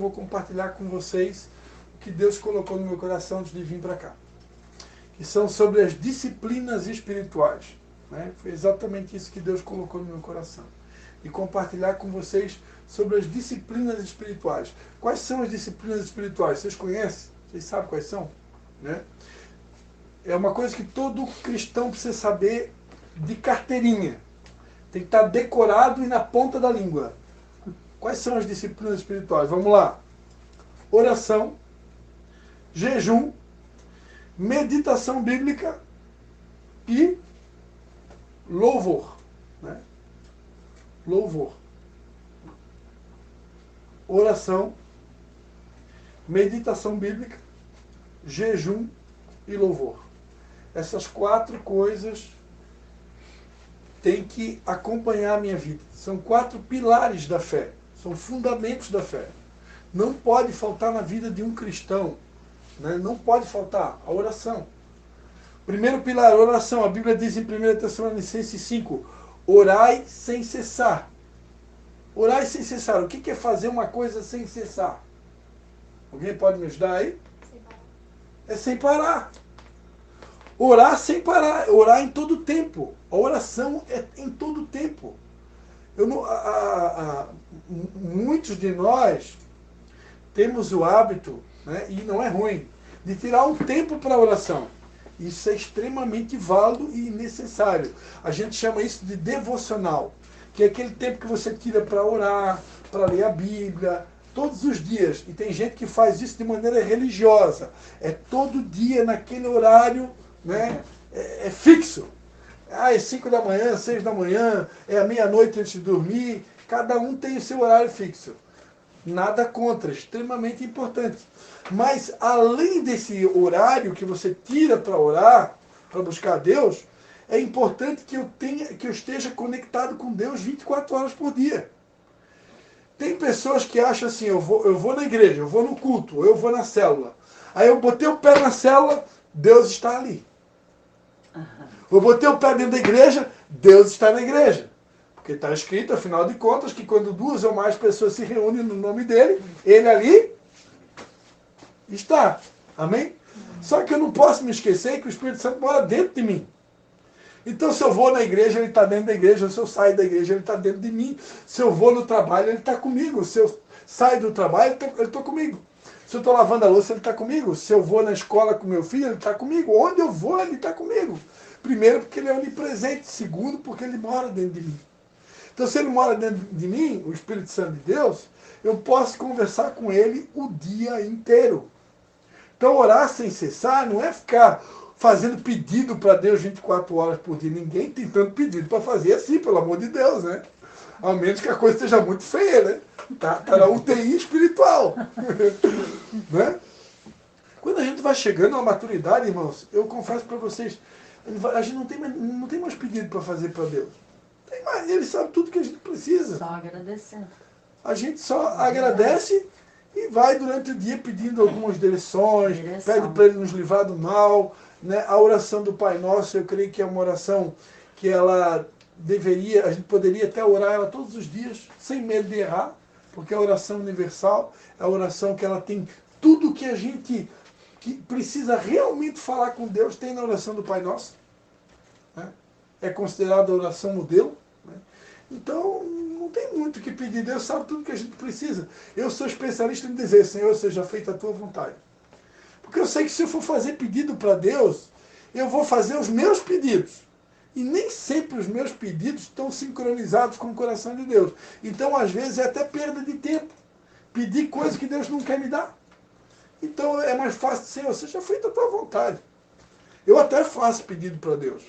Vou compartilhar com vocês o que Deus colocou no meu coração antes de vir para cá, que são sobre as disciplinas espirituais, né? Foi exatamente isso que Deus colocou no meu coração, e compartilhar com vocês sobre as disciplinas espirituais. Quais são as disciplinas espirituais? Vocês conhecem? Vocês sabem quais são? Né? É uma coisa que todo cristão precisa saber de carteirinha. Tem que estar decorado e na ponta da língua. Quais são as disciplinas espirituais? Vamos lá. Oração, jejum, meditação bíblica e louvor. Né? Louvor. Oração, meditação bíblica, jejum e louvor. Essas 4 coisas têm que acompanhar a minha vida. São 4 pilares da fé. São fundamentos da fé. Não pode faltar na vida de um cristão. Né? Não pode faltar a oração. Primeiro pilar, oração. A Bíblia diz em 1 Tessalonicenses 5, orai sem cessar. Orai sem cessar. O que é fazer uma coisa sem cessar? Alguém pode me ajudar aí? É sem parar. Orar sem parar. Orar em todo tempo. A oração é em todo tempo. Muitos de nós temos o hábito, né, e não é ruim, de tirar um tempo para a oração. Isso é extremamente válido e necessário. A gente chama isso de devocional, que é aquele tempo que você tira para orar, para ler a Bíblia, todos os dias. E tem gente que faz isso de maneira religiosa. É todo dia, naquele horário, né, é fixo. É 5 da manhã, 6 da manhã, é a meia-noite antes de dormir. Cada um tem o seu horário fixo. Nada contra, extremamente importante. Mas além desse horário que você tira para orar, para buscar Deus, é importante que eu esteja conectado com Deus 24 horas por dia. Tem pessoas que acham assim, eu vou na igreja, eu vou no culto, eu vou na célula. Aí eu botei o pé na célula, Deus está ali. Eu botei o pé dentro da igreja, Deus está na igreja. Porque está escrito, afinal de contas, que quando 2 ou mais pessoas se reúnem no nome dele, ele ali está. Amém? Só que eu não posso me esquecer que o Espírito Santo mora dentro de mim. Então, se eu vou na igreja, ele está dentro da igreja. Se eu saio da igreja, ele está dentro de mim. Se eu vou no trabalho, ele está comigo. Se eu saio do trabalho, ele está comigo. Se eu estou lavando a louça, ele está comigo. Se eu vou na escola com meu filho, ele está comigo. Onde eu vou, ele está comigo. Primeiro, porque ele é onipresente. Segundo, porque ele mora dentro de mim. Então, se ele mora dentro de mim, o Espírito Santo de Deus, eu posso conversar com ele o dia inteiro. Então, orar sem cessar não é ficar fazendo pedido para Deus 24 horas por dia. Ninguém tem tanto pedido para fazer assim, pelo amor de Deus, né? A menos que a coisa esteja muito feia, né? Tá na UTI espiritual. Né? Quando a gente vai chegando à maturidade, irmãos, eu confesso para vocês, a gente não tem mais pedido para fazer para Deus. Tem mais, ele sabe tudo que a gente precisa. Só agradecendo. A gente só agradece e vai durante o dia pedindo algumas direções, pede para ele nos livrar do mal. Né? A oração do Pai Nosso, eu creio que é uma oração que ela a gente poderia até orar ela todos os dias, sem medo de errar, porque é a oração universal, é a oração que ela tem tudo que a gente que precisa realmente falar com Deus, tem na oração do Pai Nosso. Né? É considerada a oração modelo. Né? Então, não tem muito o que pedir. Deus sabe tudo que a gente precisa. Eu sou especialista em dizer, Senhor, seja feita a tua vontade. Porque eu sei que se eu for fazer pedido para Deus, eu vou fazer os meus pedidos. E nem sempre os meus pedidos estão sincronizados com o coração de Deus. Então, às vezes, é até perda de tempo. Pedir coisas que Deus não quer me dar. Então, é mais fácil, Senhor, seja feita a tua vontade. Eu até faço pedido para Deus.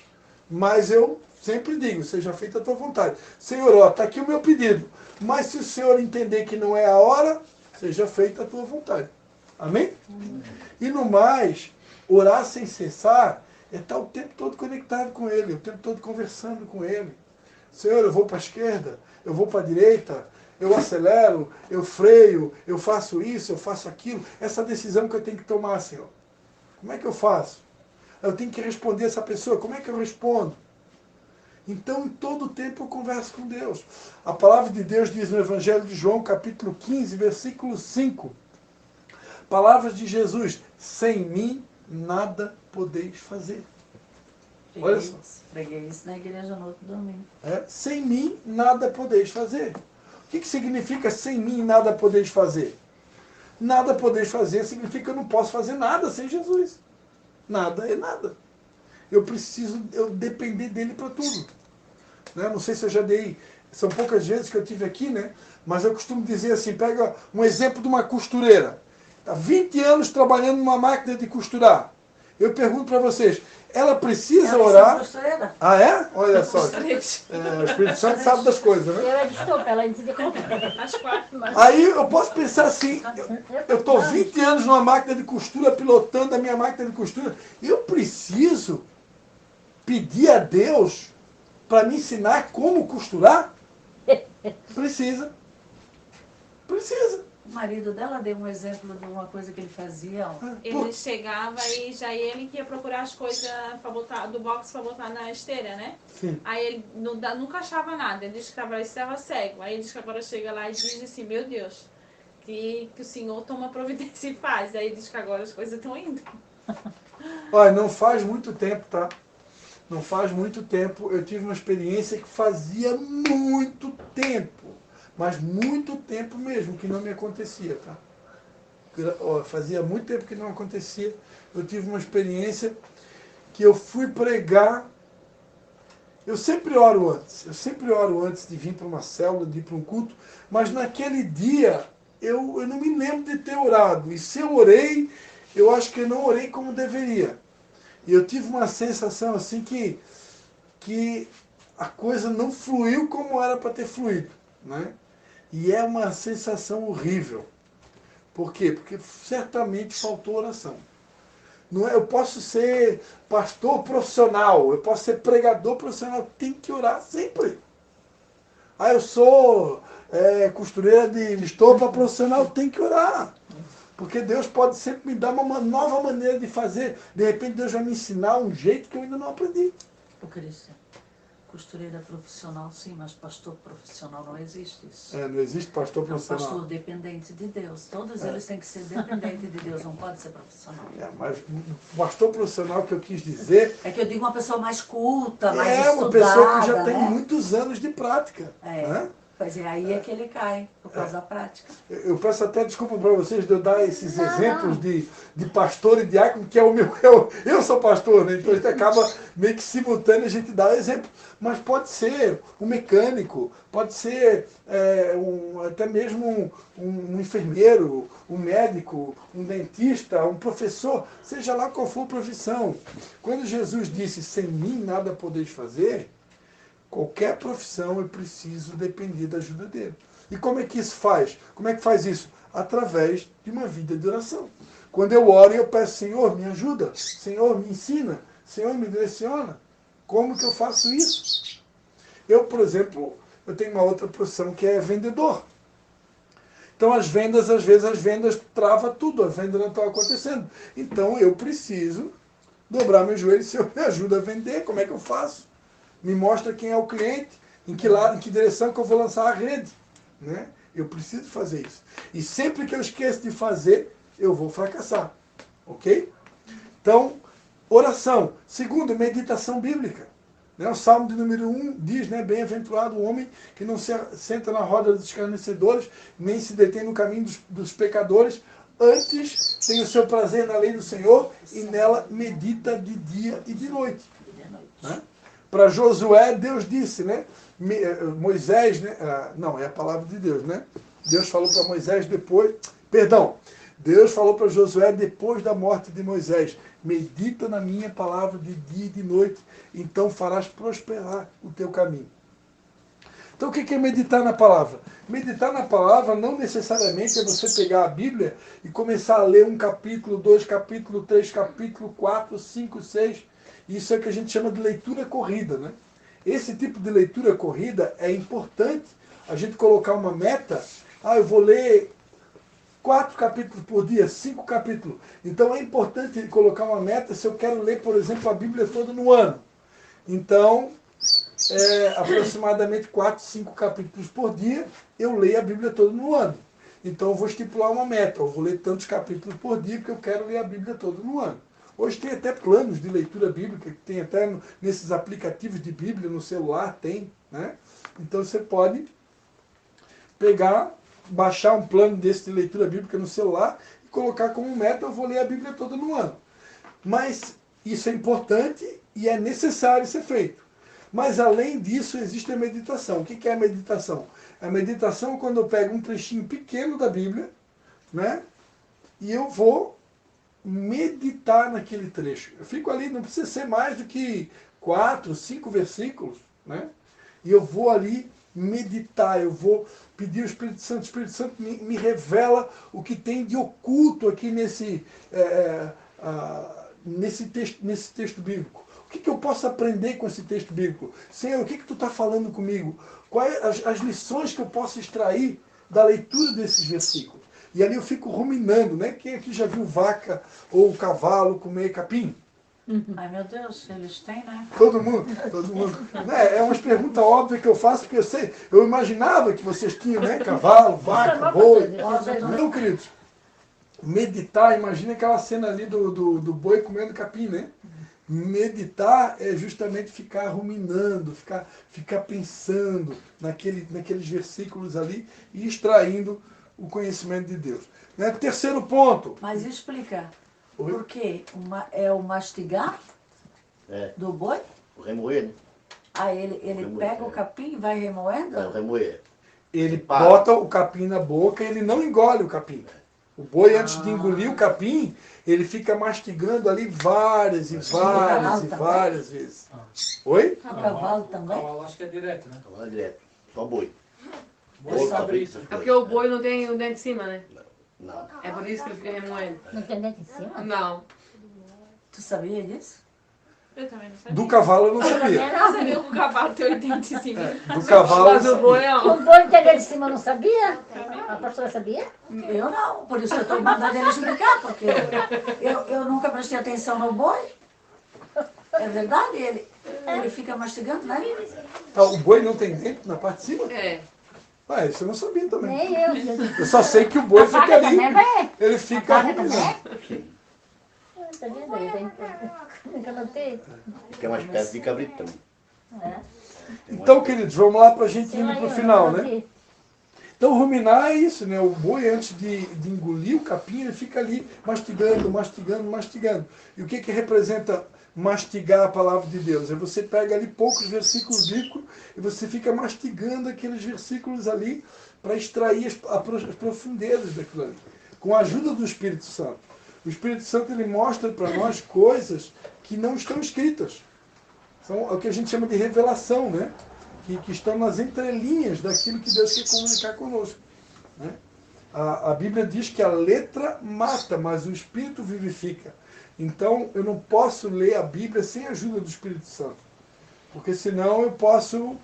Mas eu sempre digo, seja feita a tua vontade. Senhor, ó, está aqui o meu pedido. Mas se o Senhor entender que não é a hora, seja feita a tua vontade. Amém? E no mais, orar sem cessar é estar o tempo todo conectado com Ele, o tempo todo conversando com Ele. Senhor, eu vou para a esquerda, eu vou para a direita, eu acelero, eu freio, eu faço isso, eu faço aquilo. Essa decisão que eu tenho que tomar, Senhor. Como é que eu faço? Eu tenho que responder essa pessoa, como é que eu respondo? Então, em todo tempo eu converso com Deus. A palavra de Deus diz no Evangelho de João, capítulo 15, versículo 5. Palavras de Jesus: sem mim nada podeis fazer. Olha só. Preguei isso na igreja no outro domingo. Sem mim nada podeis fazer. O que significa sem mim nada podeis fazer? Nada podeis fazer significa que eu não posso fazer nada sem Jesus. Nada é nada. Eu preciso depender dele para tudo. Né? Não sei se eu já dei, são poucas vezes que eu tive aqui, né? Mas eu costumo dizer assim, pega um exemplo de uma costureira. Há 20 anos trabalhando numa máquina de costurar. Eu pergunto para vocês, ela precisa orar? Costureira? Ah, é? Olha só. O Espírito Santo sabe das coisas, né? Eu estou, ela entende como. Às 4, mas... Aí eu posso pensar assim, eu estou 20 anos numa máquina de costura, pilotando a minha máquina de costura, eu preciso pedir a Deus para me ensinar como costurar? Precisa. Precisa. O marido dela deu um exemplo de uma coisa que ele fazia. Ele chegava e já ele que ia procurar as coisas para botar, do box para botar na esteira, né? Sim. Aí ele nunca achava nada. Ele disse que estava cego. Aí ele disse que agora chega lá e diz assim, meu Deus, que o Senhor toma providência e faz. Aí ele diz que agora as coisas estão indo. Olha, não faz muito tempo, tá? Não faz muito tempo, eu tive uma experiência que fazia muito tempo, mas muito tempo mesmo que não me acontecia, tá? Fazia muito tempo que não acontecia. Eu tive uma experiência que eu fui pregar. Eu sempre oro antes de vir para uma célula, de ir para um culto, mas naquele dia eu não me lembro de ter orado. E se eu orei, eu acho que eu não orei como deveria. E eu tive uma sensação assim que a coisa não fluiu como era para ter fluído, né? E é uma sensação horrível. Por quê? Porque certamente faltou oração. Não é, eu posso ser pastor profissional, eu posso ser pregador profissional, tem que orar sempre. Ah, eu sou costureira de estopa profissional, tem que orar. Porque Deus pode sempre me dar uma nova maneira de fazer. De repente Deus vai me ensinar um jeito que eu ainda não aprendi. O Cristian, costureira profissional sim, mas pastor profissional não existe isso. Não existe pastor É um profissional. pastor dependente de Deus. Todos eles têm que ser dependentes de Deus, não pode ser profissional. Mas o pastor profissional que eu quis dizer É que eu digo uma pessoa mais culta, mais estudada. uma pessoa que já tem né? muitos anos de prática. Né? Pois é, aí é que ele cai, por causa da prática. Eu peço até desculpa para vocês de eu dar esses exemplos de pastor e diácono, que é o meu. Eu sou pastor, né? Então a gente acaba meio que simultâneo, a gente dá exemplo. Mas pode ser um mecânico, pode ser até mesmo um enfermeiro, um médico, um dentista, um professor, seja lá qual for a profissão. Quando Jesus disse, sem mim nada podeis fazer, qualquer profissão eu preciso depender da ajuda dele. E como é que isso faz? Como é que faz isso? Através de uma vida de oração. Quando eu oro, eu peço, Senhor, me ajuda. Senhor, me ensina. Senhor, me direciona. Como que eu faço isso? Eu, por exemplo, eu tenho uma outra profissão que é vendedor. Então, às vezes as vendas travam tudo. A venda não está acontecendo. Então, eu preciso dobrar meu joelho. Senhor, me ajuda a vender. Como é que eu faço? Me mostra quem é o cliente, em que direção que eu vou lançar a rede. Né? Eu preciso fazer isso. E sempre que eu esqueço de fazer, eu vou fracassar. Ok? Então, oração. Segundo, meditação bíblica. Né? O Salmo de número 1 diz, né, bem-aventurado o homem que não se senta na roda dos escarnecedores, nem se detém no caminho dos pecadores, antes tem o seu prazer na lei do Senhor e nela medita de dia e de noite. Né? Para Josué, Deus disse, né? Moisés, né? Não, é a palavra de Deus, né? Deus falou para Moisés depois... Perdão. Deus falou para Josué depois da morte de Moisés, medita na minha palavra de dia e de noite, então farás prosperar o teu caminho. Então o que é meditar na palavra? Meditar na palavra não necessariamente é você pegar a Bíblia e começar a ler um capítulo, 2 capítulos, 3 capítulos, 4, 5, 6... Isso é o que a gente chama de leitura corrida, né? Esse tipo de leitura corrida é importante a gente colocar uma meta. Eu vou ler 4 capítulos por dia, 5 capítulos. Então é importante colocar uma meta se eu quero ler, por exemplo, a Bíblia toda no ano. Então, aproximadamente 4, 5 capítulos por dia, eu leio a Bíblia toda no ano. Então eu vou estipular uma meta, eu vou ler tantos capítulos por dia porque eu quero ler a Bíblia toda no ano. Hoje tem até planos de leitura bíblica, tem até nesses aplicativos de Bíblia no celular, tem, né? Então você pode pegar, baixar um plano desse de leitura bíblica no celular e colocar como meta, eu vou ler a Bíblia toda no ano. Mas isso é importante e é necessário ser feito. Mas além disso existe a meditação. O que é a meditação? A meditação é quando eu pego um trechinho pequeno da Bíblia, né? E eu vou meditar naquele trecho. Eu fico ali, não precisa ser mais do que 4, 5 versículos, né? E eu vou ali meditar, eu vou pedir ao Espírito Santo, o Espírito Santo me revela o que tem de oculto aqui nesse texto bíblico. O que eu posso aprender com esse texto bíblico? Senhor, o que tu está falando comigo? Quais as lições que eu posso extrair da leitura desses versículos? E ali eu fico ruminando, né? Quem aqui já viu vaca ou cavalo comer capim? Ai, meu Deus, eles têm, né? Todo mundo. Né? É umas perguntas óbvias que eu faço, porque eu imaginava que vocês tinham, né? Cavalo, vaca, boi. Então, queridos, meditar, imagina aquela cena ali do boi comendo capim, né? Meditar é justamente ficar ruminando, ficar pensando naqueles versículos ali e extraindo o conhecimento de Deus. Né? Terceiro ponto. Mas explica, Oi? por quê? É o mastigar do boi? O remoer, né? Aí ele pega o capim e vai remoendo? É, o remoer. Ele bota o capim na boca e ele não engole o capim. O boi, antes de engolir o capim, ele fica mastigando ali várias vezes. Oi? O cavalo também? Cavalo acho que é direto, né? Cavalo é direto. Só boi. Boi Outro sabe cabrito, isso. essas É porque coisas. o boi não tem o dente em cima, né? Não. É por isso que ele fica remoendo. Não tem dente em cima? Não. Tu sabia disso? Eu também não sabia. Do cavalo eu não Eu também sabia. Eu não. sabia que o cavalo tem 85. Do cavalo eu Mas o sabia. boi é O boi tem dente em cima, eu não sabia? A pastora sabia? Eu não, por isso que eu estou mandando ele explicar, porque eu nunca prestei atenção no boi. É verdade, ele fica mastigando, né? Ah, o boi não tem dente na parte de cima? É. Ah, isso eu não sabia também. Nem eu. Eu só sei que o boi A fica vaca ali, também vai. ele A fica vaca ruminando. também? Tá vendo aí? Nunca notei. Que é uma espécie de cabrito também. É. Então, queridos, vamos lá para a gente indo Sei lá, para o eu final, nunca né? notei. Então, ruminar é isso, né? O boi, antes de engolir o capim, ele fica ali mastigando, mastigando, mastigando. E o que representa mastigar a palavra de Deus? É você pega ali poucos versículos bíblicos e você fica mastigando aqueles versículos ali para extrair as profundezas daquilo ali. Com a ajuda do Espírito Santo. O Espírito Santo, ele mostra para nós coisas que não estão escritas. São o que a gente chama de revelação, né? Que estão nas entrelinhas daquilo que Deus quer comunicar conosco. Né? A Bíblia diz que a letra mata, mas o Espírito vivifica. Então, eu não posso ler a Bíblia sem a ajuda do Espírito Santo. Porque senão eu posso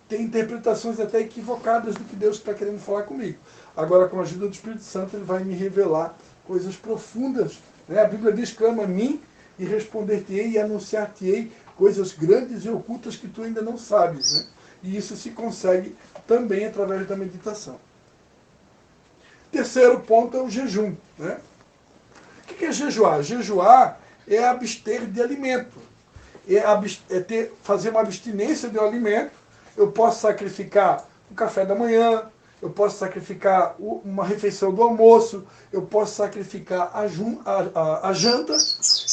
ter interpretações até equivocadas do que Deus está querendo falar comigo. Agora, com a ajuda do Espírito Santo, ele vai me revelar coisas profundas. Né? A Bíblia diz, clama a mim e responder-te-ei e anunciar-te-ei coisas grandes e ocultas que tu ainda não sabes. Né? E isso se consegue também através da meditação. Terceiro ponto é o jejum. Né? O que é jejuar? Jejuar é abster de alimento. Fazer uma abstinência de um alimento. Eu posso sacrificar o café da manhã, eu posso sacrificar uma refeição do almoço, eu posso sacrificar a janta,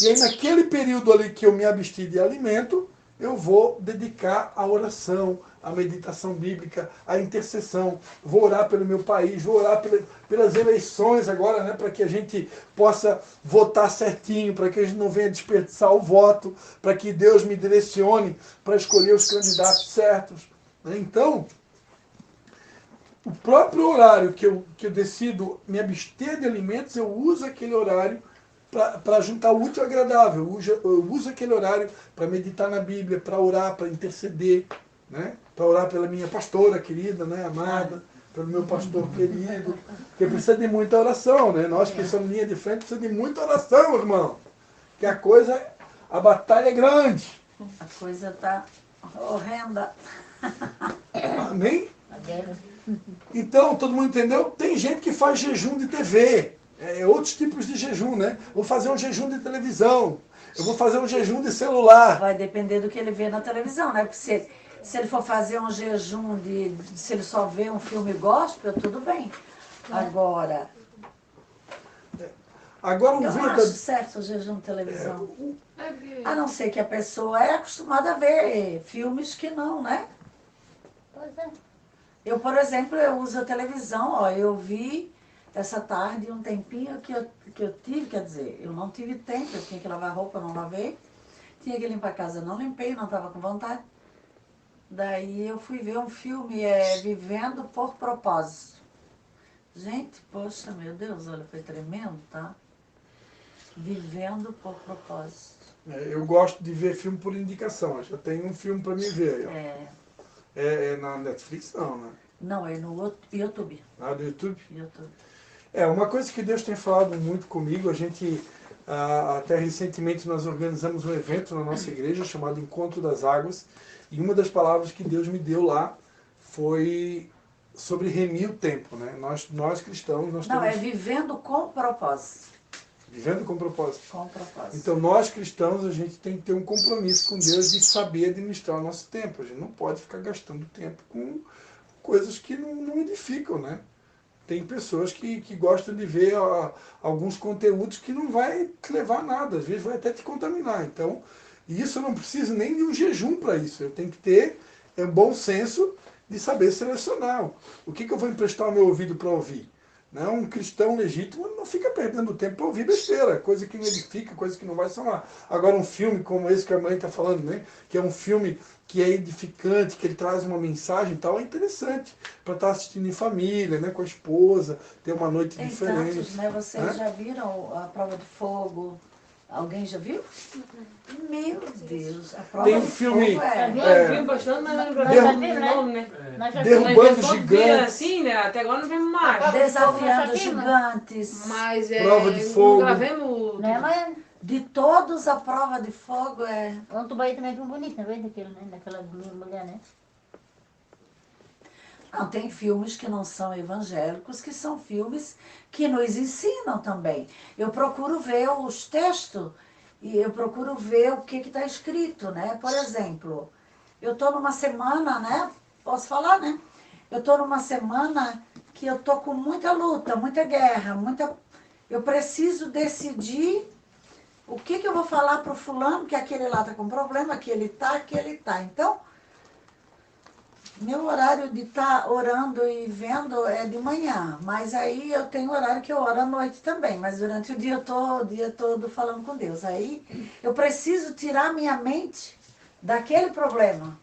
e aí naquele período ali que eu me absti de alimento, eu vou dedicar à oração, à meditação bíblica, à intercessão, vou orar pelo meu país, vou orar pelas eleições agora, né, para que a gente possa votar certinho, para que a gente não venha desperdiçar o voto, para que Deus me direcione para escolher os candidatos certos. Então, o próprio horário que eu decido me abster de alimentos, eu uso aquele horário para juntar o útil ao agradável. Eu uso aquele horário para meditar na Bíblia, para orar, para interceder, né? Para orar pela minha pastora querida, né, amada, pelo meu pastor querido, porque precisa de muita oração, né? Nós que somos linha de frente, precisa de muita oração, irmão. Que a batalha é grande. A coisa está horrenda. Amém? A guerra. Então, todo mundo entendeu? Tem gente que faz jejum de TV, outros tipos de jejum, né? Vou fazer um jejum de televisão, eu vou fazer um jejum de celular. Vai depender do que ele vê na televisão, né? Porque se ele for fazer um jejum se ele só vê um filme gospel, tudo bem. Agora, Agora, um eu não acho verdadeiro... certo o jejum de televisão. É porque- A não ser que a pessoa é acostumada a ver filmes que não, né? Pois é. Eu, por exemplo, eu uso a televisão, ó, eu vi essa tarde um tempinho que eu tive, quer dizer, eu não tive tempo, eu tinha que lavar roupa, eu não lavei, tinha que limpar a casa, eu não limpei, não estava com vontade. Daí eu fui ver um filme, Vivendo por Propósito. Gente, poxa, meu Deus, olha, foi tremendo, tá? Vivendo por Propósito. Eu gosto de ver filme por indicação, eu já tenho um filme para me ver. Aí, ó. É na Netflix, não, né? Não, é no YouTube. Ah, do YouTube. YouTube. Uma coisa que Deus tem falado muito comigo, a gente, até recentemente nós organizamos um evento na nossa igreja chamado Encontro das Águas, e uma das palavras que Deus me deu lá foi sobre remir o tempo, né? Nós cristãos, nós Não, temos... é Vivendo com Propósito. Vivendo com propósito. Com propósito. Então, nós cristãos, a gente tem que ter um compromisso com Deus de saber administrar o nosso tempo. A gente não pode ficar gastando tempo com coisas que não edificam, né? Tem pessoas que gostam de ver alguns conteúdos que não vai te levar a nada, às vezes vai até te contaminar. Então, isso eu não preciso nem de um jejum para isso. Eu tenho que ter um bom senso de saber selecionar. O que eu vou emprestar o meu ouvido para ouvir? Né? Um cristão legítimo não fica perdendo tempo para ouvir besteira, coisa que não edifica, coisa que não vai somar. Agora, um filme como esse que a mãe está falando, né? Que é um filme que é edificante, que ele traz uma mensagem e tal, é interessante para estar assistindo em família, né? Com a esposa, ter uma noite Tem diferente. tantos, né? Vocês já viram a Prova de Fogo? Alguém já viu? Meu Deus, a Prova Tem um de filme, Fogo Eu vi bastante, mas não Nós lembro já o vimos, né? nome, né? Nós já Derrubando vimos. gigantes. Assim, né? Até agora não vemos mais. Desafiando Nós já vimos. Gigantes. Mas Prova de fogo. Não gravemos. Né, mas De todos, a Prova de Fogo é... o Tubaí também é bem bonito, não é daquele, né? Daquela mulher, né? Não, tem filmes que não são evangélicos, que são filmes que nos ensinam também. Eu procuro ver os textos e eu procuro ver o que está escrito, né? Por exemplo, eu estou numa semana, né? Posso falar, né? Eu estou numa semana que eu estou com muita luta, muita guerra, eu preciso decidir o que eu vou falar para o fulano, que aquele lá está com problema, que ele está. Então, meu horário de estar orando e vendo é de manhã, mas aí eu tenho horário que eu oro à noite também, mas durante o dia eu estou o dia todo falando com Deus. Aí eu preciso tirar minha mente daquele problema.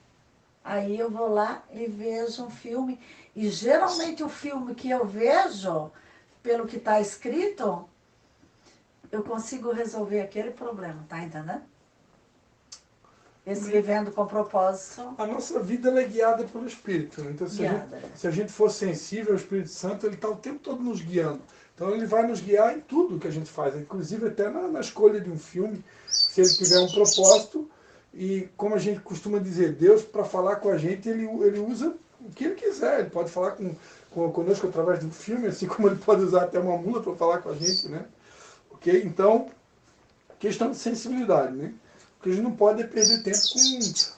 Aí eu vou lá e vejo um filme, e geralmente o filme que eu vejo, pelo que está escrito, eu consigo resolver aquele problema, tá entendendo? Esse Vivendo com Propósito. A nossa vida ela é guiada pelo Espírito. Né? Então, Guiada. se a gente for sensível ao Espírito Santo, ele está o tempo todo nos guiando. Então, ele vai nos guiar em tudo que a gente faz, inclusive até na escolha de um filme, se ele tiver um propósito. E, como a gente costuma dizer, Deus, para falar com a gente, ele usa o que ele quiser. Ele pode falar conosco através de um filme, assim como ele pode usar até uma mula para falar com a gente. Né? Ok? Então, questão de sensibilidade, né? Porque a gente não pode perder tempo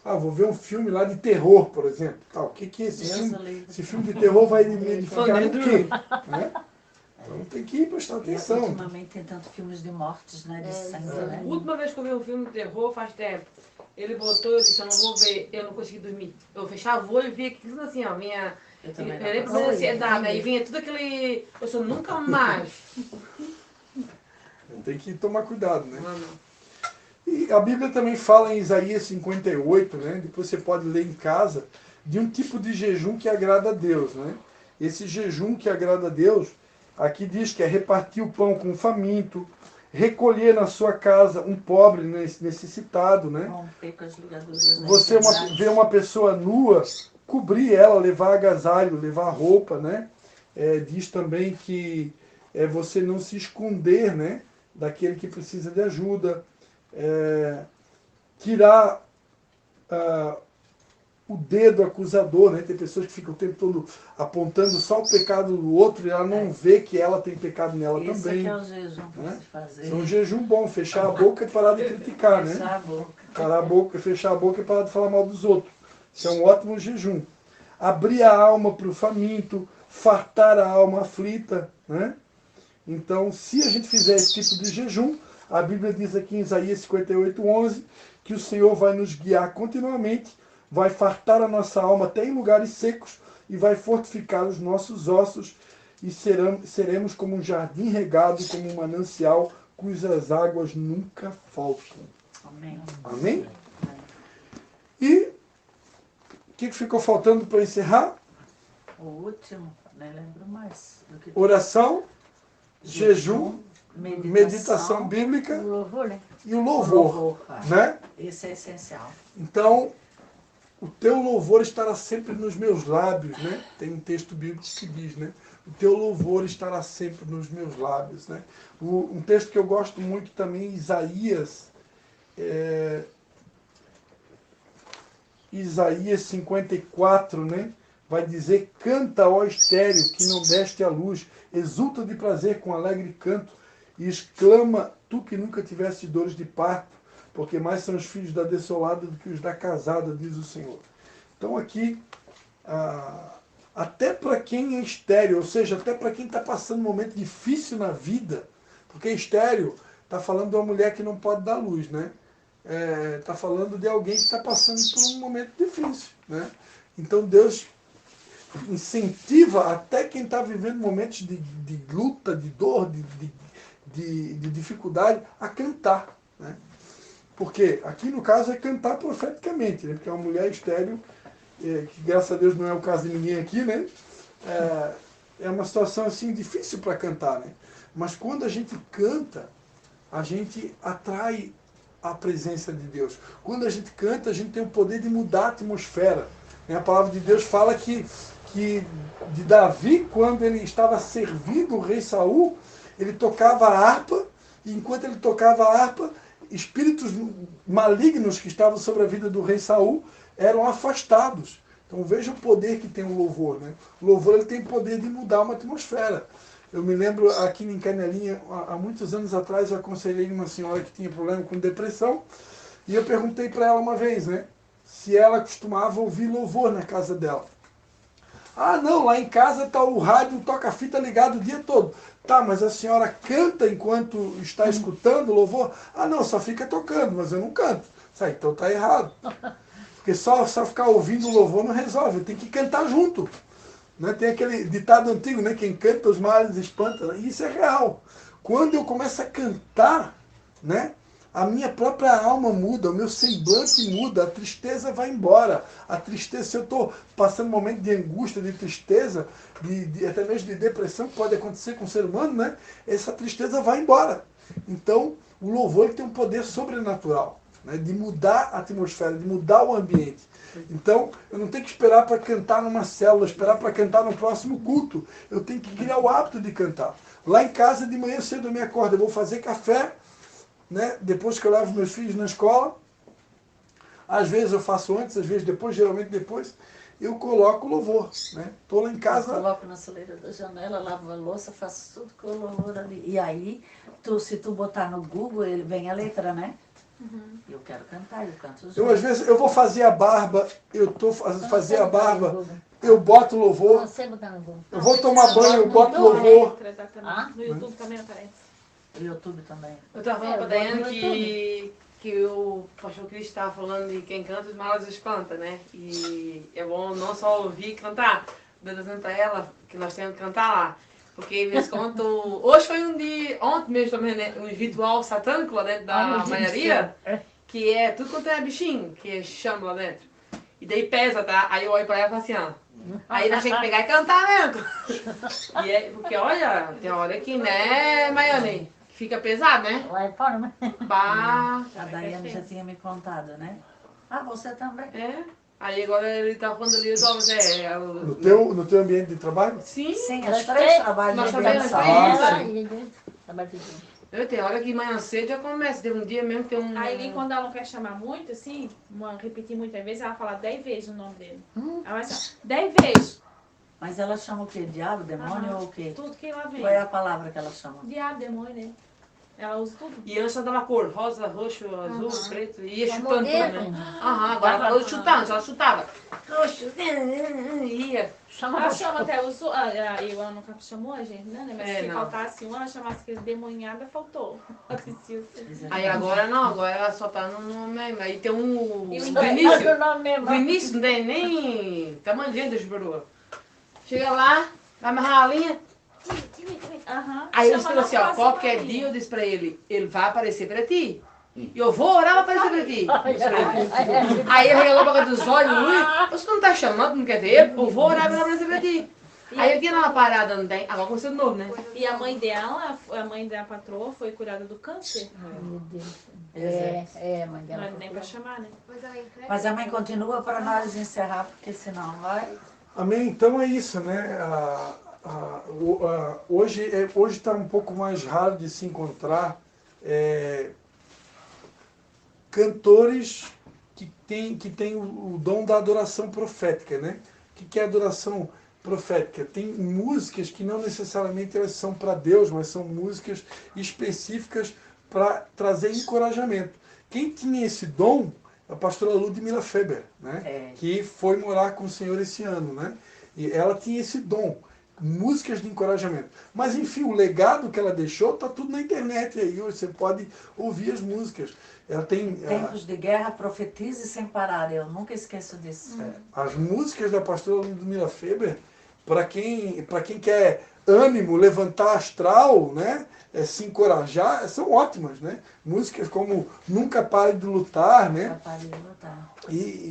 com... vou ver um filme lá de terror, por exemplo. O que é esse filme? Esse filme de terror vai me edificar no quê? Né? Então tem que prestar E atenção. ultimamente tem tantos filmes de mortes, né? De sangue, né? A última vez que eu vi um filme de terror faz tempo. Ele botou, eu disse, eu não vou ver, eu não consegui dormir. Eu fechava o olho e via aquilo assim, ó, vinha... Eu também não Eu lembro consigo. da ansiedade, aí vinha tudo aquele... Eu sou nunca mais. Tem que tomar cuidado, né? Mano. E a Bíblia também fala em Isaías 58, né? Depois você pode ler em casa, de um tipo de jejum que agrada a Deus, né? Esse jejum que agrada a Deus, aqui diz que é repartir o pão com o faminto, recolher na sua casa um pobre necessitado, né? Romper com as ligaduras da Você ansiedade. vê uma pessoa nua, cobrir ela, levar agasalho, levar roupa, né? Diz também que você não se esconder, né? Daquele que precisa de ajuda. Tirar o dedo acusador, né? Tem pessoas que ficam o tempo todo apontando só o pecado do outro e ela não vê que ela tem pecado nela Esse também. aqui é o jejum para Né? se fazer. Isso é um jejum bom, fechar a boca e parar de criticar, né? Fechar a boca. Calar a boca, fechar a boca e parar de falar mal dos outros. Isso é um ótimo jejum. Abrir a alma para o faminto, fartar a alma aflita, né? Então, se a gente fizer esse tipo de jejum, a Bíblia diz aqui em Isaías 58:11, que o Senhor vai nos guiar continuamente, vai fartar a nossa alma até em lugares secos e vai fortificar os nossos ossos e seremos como um jardim regado, como um manancial cujas águas nunca faltam. Amém. Amém? E o que ficou faltando para encerrar? O último, nem lembro mais. Do que... Oração, jejum, meditação, meditação bíblica O louvor, né? e o louvor. Né? Esse é essencial. Então, o teu louvor estará sempre nos meus lábios, né? Tem um texto bíblico que diz, né? O teu louvor estará sempre nos meus lábios, né? Um texto que eu gosto muito também, Isaías, Isaías 54, né? Vai dizer: canta, ó estéreo, que não deste a luz, exulta de prazer com alegre canto, e exclama, tu que nunca tiveste dores de parto, porque mais são os filhos da desolada do que os da casada, diz o Senhor. Então aqui, até para quem é estéreo, ou seja, até para quem está passando um momento difícil na vida, porque estéreo está falando de uma mulher que não pode dar luz, né? Está falando de alguém que está passando por um momento difícil, né? Então Deus incentiva até quem está vivendo momentos de luta, de dor, de dificuldade, a cantar, né? Porque aqui no caso é cantar profeticamente, né? Porque é uma mulher estéril, que graças a Deus não é o caso de ninguém aqui, né? É uma situação assim difícil para cantar, né? Mas quando a gente canta, a gente atrai a presença de Deus. Quando a gente canta, a gente tem o poder de mudar a atmosfera. A palavra de Deus fala que de Davi, quando ele estava servindo o rei Saul, ele tocava a harpa, e enquanto ele tocava a harpa, espíritos malignos que estavam sobre a vida do rei Saul eram afastados. Então veja o poder que tem o louvor, né? O louvor, ele tem o poder de mudar uma atmosfera. Eu me lembro aqui em Canelinha, há muitos anos atrás, eu aconselhei uma senhora que tinha problema com depressão, e eu perguntei para ela uma vez, né, se ela costumava ouvir louvor na casa dela. Ah, não, lá em casa está o rádio, toca-fita ligado o dia todo. Tá, mas a senhora canta enquanto está escutando o louvor? Ah, não, só fica tocando, mas eu não canto. Então está errado. Porque só ficar ouvindo o louvor não resolve, tem que cantar junto. Né? Tem aquele ditado antigo, né? Quem canta os males espanta. E isso é real. Quando eu começo a cantar, né? A minha própria alma muda, o meu semblante muda, a tristeza vai embora. A tristeza, se eu estou passando um momento de angústia, de tristeza, até mesmo de depressão, que pode acontecer com o ser humano, né? Essa tristeza vai embora. Então, o louvor, ele tem um poder sobrenatural, né? De mudar a atmosfera, de mudar o ambiente. Então, eu não tenho que esperar para cantar numa célula, esperar para cantar no próximo culto. Eu tenho que criar o hábito de cantar. Lá em casa, de manhã cedo, eu me acordo, eu vou fazer café, né? Depois que eu levo meus filhos na escola. Às vezes eu faço antes, às vezes depois, geralmente depois, eu coloco o louvor. Estou lá em casa. Eu coloco na soleira da janela, lavo a louça, faço tudo com o louvor ali. E aí, se tu botar no Google, ele vem a letra, né? Eu quero cantar, eu canto junto. Às vezes, eu vou fazer a barba, fazer a barba, eu boto louvor. Você botar no Google. Eu vou tomar banho, eu boto louvor. No YouTube também aparece. No YouTube também. Eu estava falando para a Daiane que o pastor Cristo estava falando de quem canta, os malas espanta, né? E é bom não só ouvir e cantar, apresentar ela, que nós temos que cantar lá. Porque, de quando hoje foi um dia, ontem mesmo também, né? Um ritual satânico lá dentro da malharia, que é tudo quanto é bichinho, que chama lá dentro. E daí pesa, tá? Aí eu olho para ela e falo assim, ó. Aí nós temos que pegar e cantar mesmo. Porque, olha, tem hora que, né, Maiane? Fica pesado, né? Lá fora, né? Pá. A Daiane já tinha me contado, né? Ah, você também. Aí agora ele tá falando ali, No teu ambiente de trabalho? Sim. Sim, as três trabalham Nós de trabalhamos benção. três. Eu tenho hora que manhã cedo já começa, tem um dia mesmo, tem um... Aí quando ela não quer chamar muito, assim, repetir muitas vezes, ela fala 10 vezes o nome dele. Ela vai chamar 10 vezes. Mas ela chama o quê? Diabo, demônio Aham. ou o quê? Tudo que ela vem. Qual é a palavra que ela chama? Diabo, demônio, né? Ela usa tudo. E antes ela dava cor, rosa, roxo, azul, preto, e ia Tá chutando tudo, moderno. né? Agora ela falou chutando, ela chutava. Roxo, ia. Ela chama até os outros. Eu ela nunca chamou a gente, né? Mas se não. faltasse um, ela chamasse aquele demonhada, faltou. Aí agora não, agora ela só tá no nome mesmo. Aí tem um E o Vinícius. Tá no nome mesmo. Vinícius não tem nem tamanho da esboroa. Chega lá, vai amarrar a linha. Aham. Aí eu Chama disse pra na você, ó, próxima qualquer linha. dia eu disse pra ele vai aparecer pra ti. E eu vou orar pra aparecer pra ti. Aí ele regalou a boca dos olhos, você não tá chamando, não quer ver? Eu vou orar pra aparecer pra ti. Aí eu tinha lá uma parada, não tem? Agora começou de novo, né? E a mãe dela, a mãe da patroa, foi curada do câncer. Meu Deus. Mãe Não dela. é nem pra chamar, né? Mas a mãe continua para nós encerrar, porque senão vai. Amém? Então é isso, né? Hoje está um pouco mais raro de se encontrar cantores que têm o dom da adoração profética, né? O que é adoração profética? Tem músicas que não necessariamente elas são para Deus, mas são músicas específicas para trazer encorajamento. Quem tinha esse dom é a pastora Ludmila Feber, né? Que foi morar com o Senhor esse ano, né? E ela tinha esse dom, músicas de encorajamento. Mas enfim, o legado que ela deixou está tudo na internet aí, você pode ouvir as músicas. Ela tem Tempos de guerra, profetize sem parar. Eu nunca esqueço disso. as músicas da pastora Ludmila Feber, para quem quer ânimo, levantar astral, né? Se encorajar, são ótimas, né? Músicas como Nunca Pare de Lutar, né?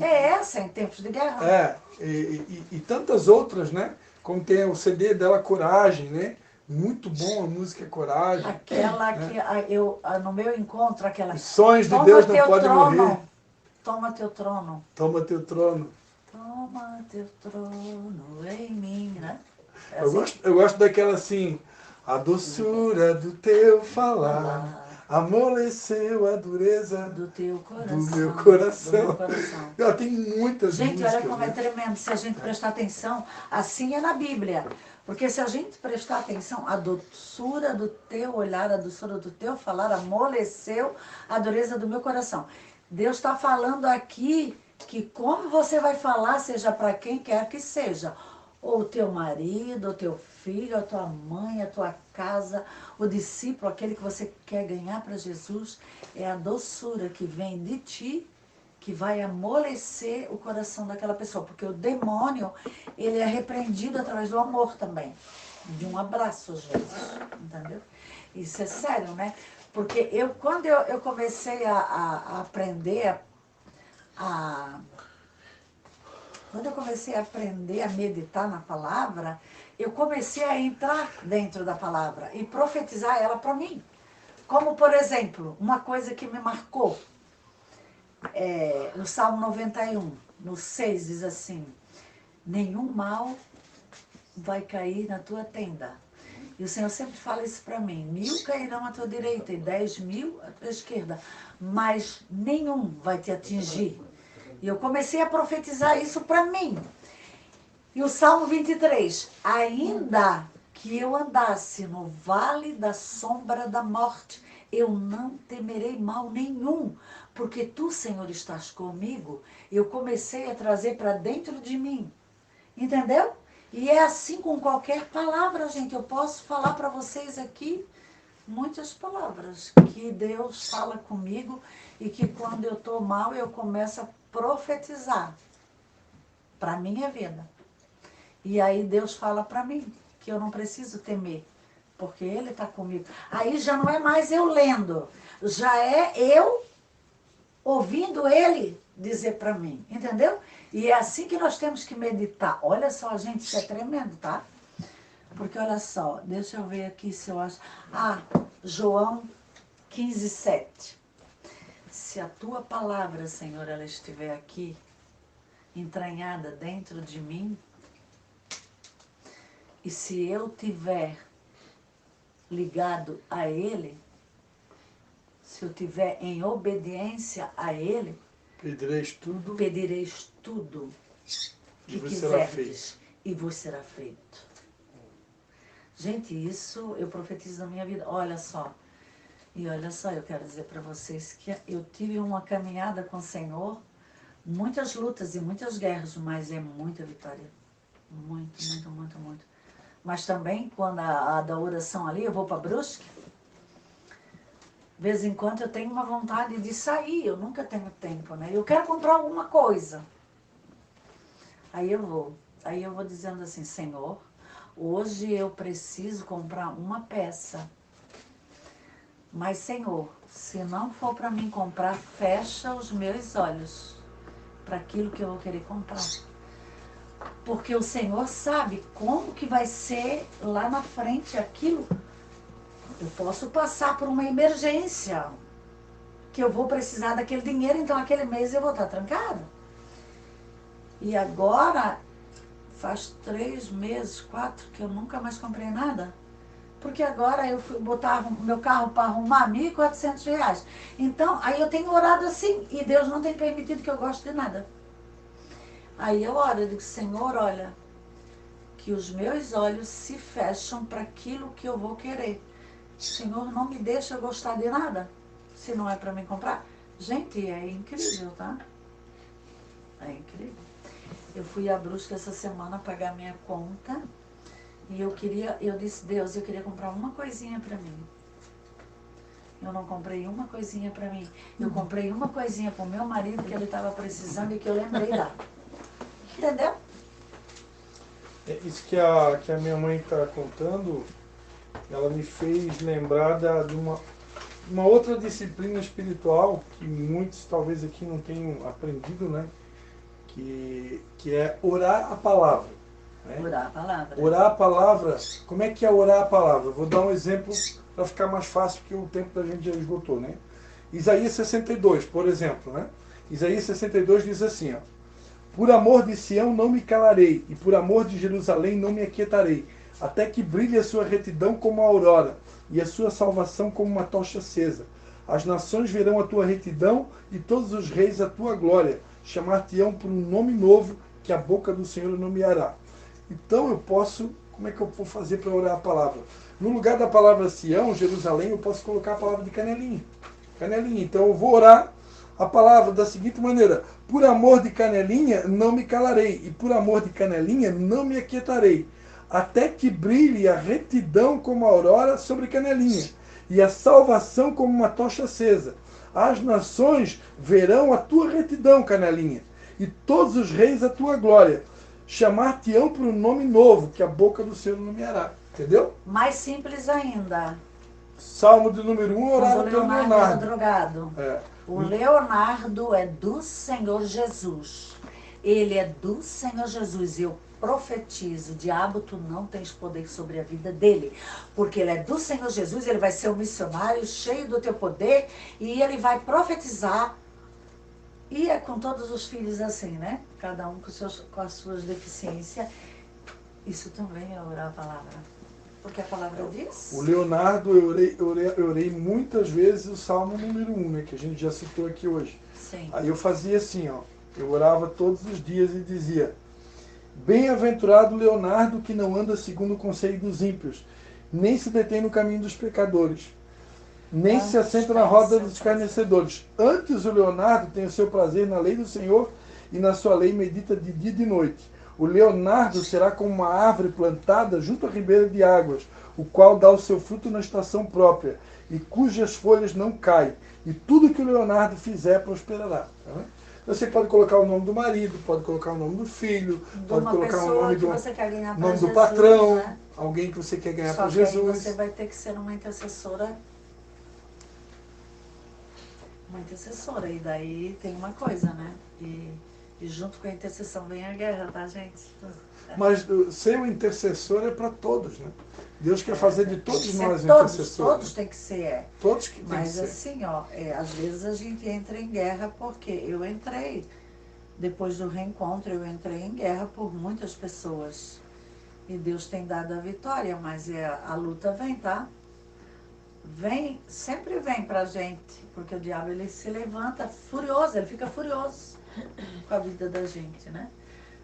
É essa, em tempos de guerra. E tantas outras, né? Como tem o CD dela, Coragem, né? Muito bom a música Coragem. Aquela que no meu encontro, aquela. Os sonhos de Toma Deus não teu podem trono. morrer. Toma teu trono. Toma teu trono. Toma teu trono em mim, né? É Eu gosto daquela assim, a doçura do teu falar amoleceu a dureza do teu coração. do meu coração. Do meu coração. Ela tem muitas Gente, músicas. olha como é tremendo. Se a gente prestar atenção, assim é na Bíblia. Porque se a gente prestar atenção, a doçura do teu olhar, a doçura do teu falar amoleceu a dureza do meu coração. Deus está falando aqui que como você vai falar, seja para quem quer que seja, ou o teu marido, o teu filho, a tua mãe, a tua casa, o discípulo, aquele que você quer ganhar para Jesus, é a doçura que vem de ti, que vai amolecer o coração daquela pessoa. Porque o demônio, ele é repreendido através do amor também. De um abraço, às vezes. Entendeu? Isso é sério, né? Porque quando eu comecei a aprender quando eu comecei a aprender a meditar na palavra, eu comecei a entrar dentro da palavra e profetizar ela para mim. Como, por exemplo, uma coisa que me marcou, no Salmo 91, no 6, diz assim: nenhum mal vai cair na tua tenda. E o Senhor sempre fala isso para mim: 1000 cairão à tua direita e 10.000 à tua esquerda, mas nenhum vai te atingir. E eu comecei a profetizar isso para mim. E o Salmo 23, ainda que eu andasse no vale da sombra da morte, eu não temerei mal nenhum, porque tu, Senhor, estás comigo. Eu comecei a trazer para dentro de mim. Entendeu? E é assim com qualquer palavra, gente. Eu posso falar para vocês aqui muitas palavras que Deus fala comigo e que quando eu estou mal eu começo a profetizar para a minha vida. E aí Deus fala para mim que eu não preciso temer, porque Ele está comigo. Aí já não é mais eu lendo, já é eu ouvindo Ele dizer para mim, entendeu? E é assim que nós temos que meditar. Olha só, gente, isso é tremendo, tá? Porque olha só, deixa eu ver aqui se eu acho... João 15:7. Se a tua palavra, Senhor, ela estiver aqui, entranhada dentro de mim, e se eu tiver ligado a Ele, se eu tiver em obediência a Ele, Pedireis tudo pedireis tudo e que vos será feito. quiserdes e vos será feito. Gente, isso eu profetizo na minha vida. Olha só. E olha só, eu quero dizer para vocês que eu tive uma caminhada com o Senhor, muitas lutas e muitas guerras, mas é muita vitória. Muito, muito, muito, muito. Mas também, quando a da oração ali, eu vou para Brusque, de vez em quando eu tenho uma vontade de sair, eu nunca tenho tempo, né? Eu quero comprar alguma coisa. Aí eu vou dizendo assim, Senhor, hoje eu preciso comprar uma peça. Mas, Senhor, se não for para mim comprar, fecha os meus olhos para aquilo que eu vou querer comprar. Porque o Senhor sabe como que vai ser lá na frente aquilo. Eu posso passar por uma emergência, que eu vou precisar daquele dinheiro, então aquele mês eu vou estar trancado. E agora, faz 3 meses, 4, que eu nunca mais comprei nada. Porque agora eu fui botar meu carro para arrumar R$1.400. Então, aí eu tenho orado assim, e Deus não tem permitido que eu goste de nada. Aí eu oro, eu digo, Senhor, olha, que os meus olhos se fecham para aquilo que eu vou querer. Senhor, não me deixa gostar de nada, se não é para mim comprar. Gente, é incrível, tá? É incrível. Eu fui a Brusque essa semana pagar minha conta. E eu disse, Deus, eu queria comprar uma coisinha para mim. Eu não comprei uma coisinha para mim. Eu comprei uma coisinha para o meu marido que ele estava precisando e que eu lembrei lá. Entendeu? É isso que a minha mãe está contando, ela me fez lembrar de uma outra disciplina espiritual que muitos talvez aqui não tenham aprendido, né? Que é orar a palavra. Né? Orar a palavra. Orar a palavra, como é que é orar a palavra? Vou dar um exemplo para ficar mais fácil, porque o tempo da gente já esgotou, né? Isaías 62, por exemplo, né? Isaías 62 diz assim, ó, por amor de Sião não me calarei, e por amor de Jerusalém não me aquietarei, até que brilhe a sua retidão como a aurora, e a sua salvação como uma tocha acesa. As nações verão a tua retidão, e todos os reis a tua glória, chamar-te-ão por um nome novo, que a boca do Senhor nomeará. Então eu posso, como é que eu vou fazer para orar a palavra? No lugar da palavra Sião, Jerusalém, eu posso colocar a palavra de canelinha. Canelinha. Então eu vou orar a palavra da seguinte maneira, por amor de canelinha não me calarei, e por amor de canelinha não me aquietarei, até que brilhe a retidão como a aurora sobre canelinha, e a salvação como uma tocha acesa. As nações verão a tua retidão, canelinha, e todos os reis a tua glória. Chamar-te-ão por um nome novo, que a boca do Senhor nomeará. Entendeu? Mais simples ainda. Salmo de número 1, orado Quando o pelo Leonardo era Leonardo. drogado. É. O Leonardo é do Senhor Jesus. Ele é do Senhor Jesus. Eu profetizo, o diabo, tu não tens poder sobre a vida dele. Porque ele é do Senhor Jesus, ele vai ser um missionário cheio do teu poder e ele vai profetizar. E é com todos os filhos assim, né? Cada um com as suas deficiências. Isso também é orar a palavra. Porque a palavra diz. O Leonardo, eu orei muitas vezes o Salmo número 1, né, que a gente já citou aqui hoje. Sim. Aí eu fazia assim, ó, eu orava todos os dias e dizia, bem-aventurado Leonardo que não anda segundo o conselho dos ímpios, nem se detém no caminho dos pecadores, nem se assenta na roda dos escarnecedores. Antes o Leonardo tem o seu prazer na lei do Senhor e na sua lei medita de dia e de noite. O Leonardo será como uma árvore plantada junto à ribeira de águas, o qual dá o seu fruto na estação própria, e cujas folhas não caem. E tudo que o Leonardo fizer prosperará. Tá? Você pode colocar o nome do marido, pode colocar o nome do filho, pode colocar o nome nome do patrão, né? Alguém que você quer ganhar Só para que aí Jesus. você vai ter que ser uma intercessora. Uma intercessora. E daí tem uma coisa, né? E junto com a intercessão vem a guerra, tá, gente? Mas ser um intercessor é para todos, né? Deus quer fazer de todos nós intercessores. intercessores. Todos tem que ser, Todos que tem que Mas ser. assim, ó, às vezes a gente entra em guerra porque eu entrei. Depois do reencontro, eu entrei em guerra por muitas pessoas. E Deus tem dado a vitória, mas a luta vem, tá? sempre vem pra gente, porque o diabo ele se levanta furioso, ele fica furioso com a vida da gente, né?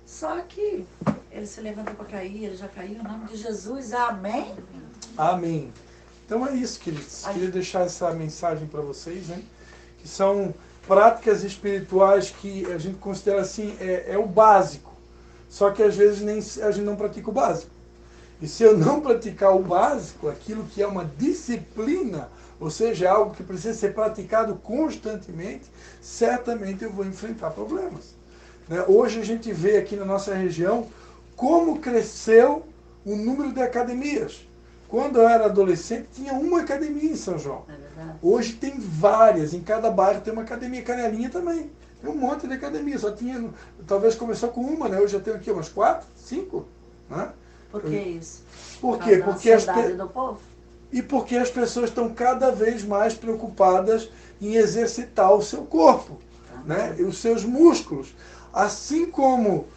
Só que ele se levanta para cair, ele já caiu em nome de Jesus, amém? Amém. Então é isso, queridos. Queria deixar essa mensagem para vocês, né? Que são práticas espirituais que a gente considera assim, é o básico. Só que às vezes a gente não pratica o básico. E se eu não praticar o básico, aquilo que é uma disciplina, ou seja, algo que precisa ser praticado constantemente, certamente eu vou enfrentar problemas. Né? Hoje a gente vê aqui na nossa região como cresceu o número de academias. Quando eu era adolescente, tinha uma academia em São João. É verdade. Hoje tem várias, em cada bairro tem uma academia. Canelinha também. Tem um monte de academia, só tinha, talvez começou com uma, né? Hoje já tem aqui umas 4, 5, né? Por que isso? Por quê? Por causa da Porque ansiedade do povo? E porque as pessoas estão cada vez mais preocupadas em exercitar o seu corpo, né? E os seus músculos. Assim como,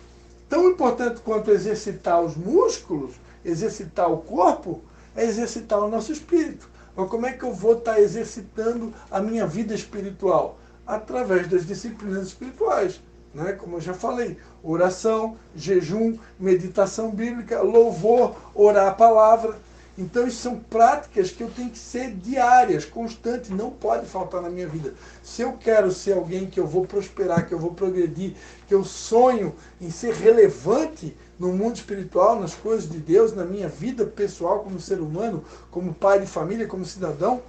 tão importante quanto exercitar os músculos, exercitar o corpo, é exercitar o nosso espírito. Então, como é que eu vou estar exercitando a minha vida espiritual? Através das disciplinas espirituais. Né? Como eu já falei, oração, jejum, meditação bíblica, louvor, orar a palavra. Então, isso são práticas que eu tenho que ser diárias, constantes, não pode faltar na minha vida. Se eu quero ser alguém que eu vou prosperar, que eu vou progredir, que eu sonho em ser relevante no mundo espiritual, nas coisas de Deus, na minha vida pessoal como ser humano, como pai de família, como cidadão,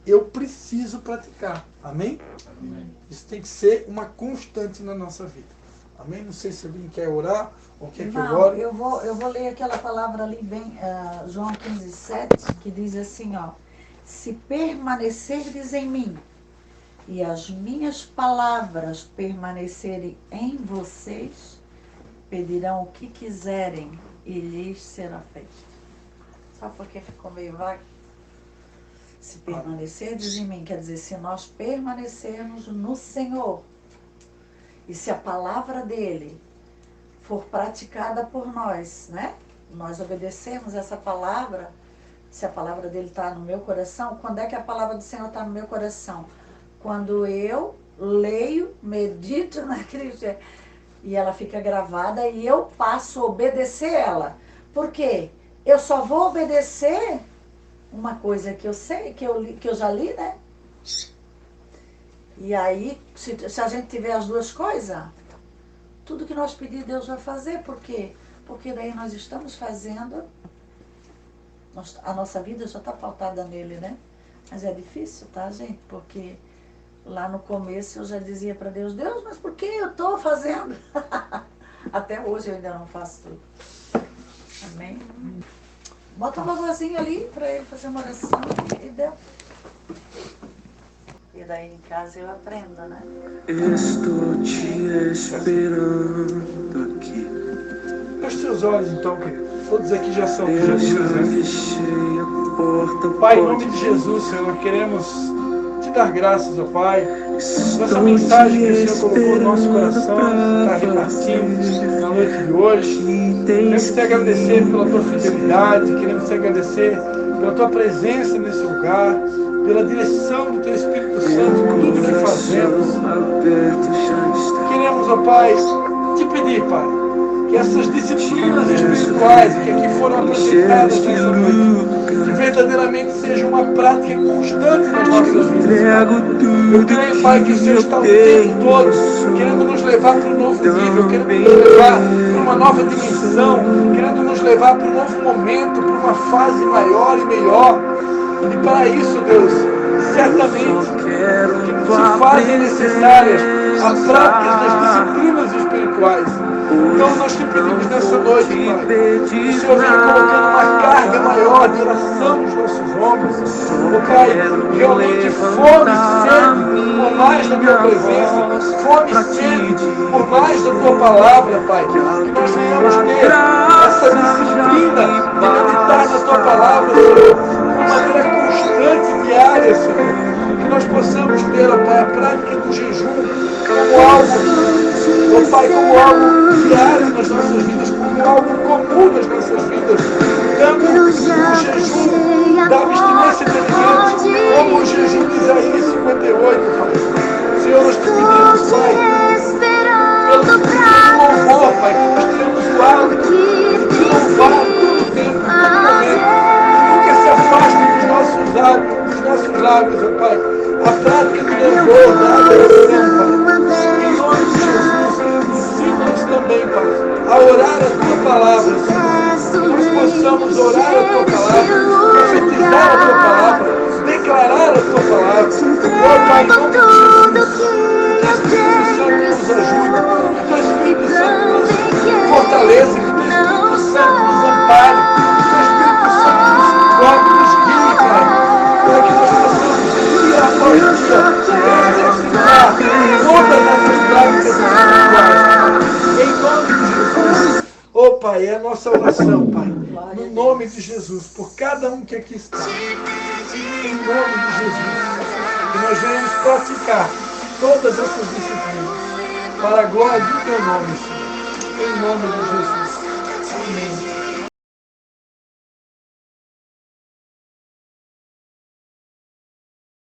eu preciso praticar. Amém? Amém. Isso tem que ser uma constante na nossa vida. Amém? Não sei se alguém quer orar ou quer que eu ore. Eu vou ler aquela palavra ali, bem, João 15:7, que diz assim, ó. Se permanecerdes em mim e as minhas palavras permanecerem em vocês, pedirão o que quiserem e lhes será feito. Só porque ficou meio vago? Se permanecerdes em mim, quer dizer, se nós permanecermos no Senhor, e se a palavra dele for praticada por nós, né? Nós obedecemos essa palavra, se a palavra dele está no meu coração. Quando é que a palavra do Senhor está no meu coração? Quando eu leio, medito naquele e ela fica gravada e eu passo a obedecer ela. Por quê? Eu só vou obedecer uma coisa que eu sei, que eu já li, né? E aí, se a gente tiver as duas coisas, tudo que nós pedir, Deus vai fazer. Por quê? Porque daí nós estamos fazendo, a nossa vida já está pautada nele, né? Mas é difícil, tá, gente? Porque lá no começo eu já dizia para Deus, Deus, mas por que eu estou fazendo? Até hoje eu ainda não faço tudo. Amém? Bota uma vozinha ali para ele fazer uma oração e deu. E daí em casa eu aprendo, né? Estou te esperando aqui. Feche seus olhos então, querido. Todos aqui já são Eu Jesus, já né? fechei a porta. Pai, em nome de Jesus, Senhor, queremos te dar graças, ó Pai. Essa mensagem que o Senhor colocou no nosso coração, está repartindo na noite de hoje. Queremos te agradecer pela tua fidelidade, queremos te agradecer pela tua presença nesse lugar, pela direção do teu Espírito Santo em tudo que fazemos. Queremos, ó Pai, te pedir, Pai, que essas disciplinas espirituais que aqui foram apresentadas nessa noite, que verdadeiramente seja uma prática constante nas nossas vidas. Eu creio, Pai, que o Senhor está o tempo todo querendo nos levar para um novo nível, querendo nos levar para uma nova dimensão, querendo nos levar para um novo momento, para uma fase maior e melhor. E para isso, Deus, certamente que se fazem necessárias as práticas das disciplinas espirituais. Então nós te pedimos nessa noite, Pai, que o Senhor venha colocando uma carga maior de oração nos nossos ombros. Oh, Pai, realmente fome e sede por mais da tua presença, fome e sede por mais da tua palavra, Pai. Que nós venhamos ter essa disciplina de meditar na tua palavra, Senhor, de maneira constante, diária, Senhor. Que nós possamos ter, ó Pai, a prática do jejum como algo, ó Pai, como algo diário nas nossas vidas, como algo comum nas nossas vidas. Tanto o jejum da abstinência inteligente, como o jejum de Isaías 58, Pai. Senhor, nós te pedimos, Pai, pelo louvor, Pai, que nós tenhamos o hábito de louvar todo tempo, todo momento. Nunca se afaste dos nossos lábios, ó Pai. A prática do louvor, da adoração, Pai. Em nome de Jesus, ensina-nos também, Pai, a orar a Tua palavra, Senhor. Que nós possamos orar a Tua palavra, profetizar a Tua palavra, declarar a Tua palavra. Ó Pai, em nome de Jesus. Que Teu Espírito Santo nos ajude, que Teu Espírito Santo nos fortaleça, que Teu Espírito Santo nos ampare, que Teu Espírito Santo nos toque, nos guie, Pai, para que nós possamos dia após dia exercitar todas essas práticas espirituais. Em nome de Jesus. Oh Pai, é a nossa oração, Pai, no nome de Jesus, por cada um que aqui está. Em nome de Jesus, que nós venhamos praticar todas essas disciplinas, para a glória do Teu nome, Senhor. Em nome de Jesus.